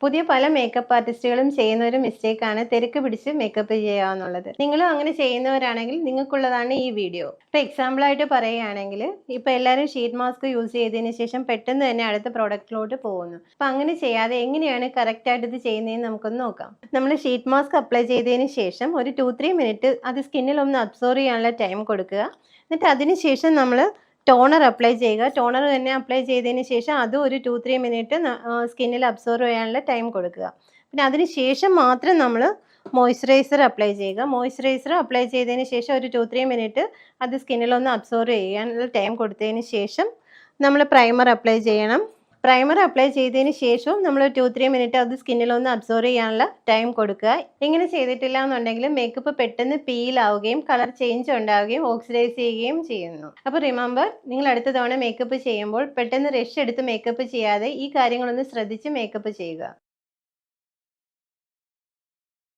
പുതിയ പല മേക്കപ്പ് ആർട്ടിസ്റ്റുകളും ചെയ്യുന്ന ഒരു മിസ്റ്റേക്കാണ് തിരക്ക് പിടിച്ച് മേക്കപ്പ് ചെയ്യുക എന്നുള്ളത്. നിങ്ങളും അങ്ങനെ ചെയ്യുന്നവരാണെങ്കിൽ നിങ്ങൾക്കുള്ളതാണ് ഈ വീഡിയോ. ഇപ്പോൾ എക്സാമ്പിളായിട്ട് പറയുകയാണെങ്കിൽ ഇപ്പോൾ എല്ലാവരും ഷീറ്റ് മാസ്ക് യൂസ് ചെയ്തതിന് ശേഷം പെട്ടെന്ന് തന്നെ അടുത്ത പ്രോഡക്റ്റിലോട്ട് പോകുന്നു. അപ്പം അങ്ങനെ ചെയ്യാതെ എങ്ങനെയാണ് കറക്റ്റായിട്ട് ഇത് ചെയ്യുന്നതെന്ന് നമുക്കൊന്ന് നോക്കാം. നമ്മൾ ഷീറ്റ് മാസ്ക് അപ്ലൈ ചെയ്തതിന് ശേഷം ഒരു 2-3 മിനിറ്റ് അത് സ്കിന്നിൽ ഒന്ന് അബ്സോർവ് ചെയ്യാനുള്ള ടൈം കൊടുക്കുക. എന്നിട്ട് അതിന് ശേഷം നമ്മൾ ടോണർ അപ്ലൈ ചെയ്യുക. ടോണർ തന്നെ അപ്ലൈ ചെയ്തതിന് ശേഷം അതും ഒരു 2-3 മിനിറ്റ് സ്കിന്നിൽ അബ്സോർവ് ചെയ്യാനുള്ള ടൈം കൊടുക്കുക. പിന്നെ അതിന് ശേഷം മാത്രം നമ്മൾ മോയ്സ്ചറൈസർ അപ്ലൈ ചെയ്യുക. മോയ്സ്ചറൈസർ അപ്ലൈ ചെയ്തതിന് ശേഷം ഒരു 2-3 മിനിറ്റ് അത് സ്കിന്നിലൊന്ന് അബ്സോർവ് ചെയ്യാനുള്ള ടൈം കൊടുത്തതിന് ശേഷം നമ്മൾ പ്രൈമർ അപ്ലൈ ചെയ്യണം. പ്രൈമർ അപ്ലൈ ചെയ്തതിന് ശേഷവും നമ്മൾ 2-3 മിനിറ്റ് അത് സ്കിന്നിലൊന്ന് അബ്സോർവ് ചെയ്യാനുള്ള ടൈം കൊടുക്കുക. ഇങ്ങനെ ചെയ്തിട്ടില്ല എന്നുണ്ടെങ്കിൽ മേക്കപ്പ് പെട്ടെന്ന് പീലാവുകയും കളർ ചേഞ്ച് ഉണ്ടാവുകയും ഓക്സിഡൈസ് ചെയ്യുകയും ചെയ്യുന്നു. അപ്പോൾ റിമെമ്പർ, നിങ്ങൾ അടുത്ത തവണ മേക്കപ്പ് ചെയ്യുമ്പോൾ പെട്ടെന്ന് റഷ് എടുത്ത് മേക്കപ്പ് ചെയ്യാതെ ഈ കാര്യങ്ങളൊന്ന് ശ്രദ്ധിച്ച് മേക്കപ്പ് ചെയ്യുക.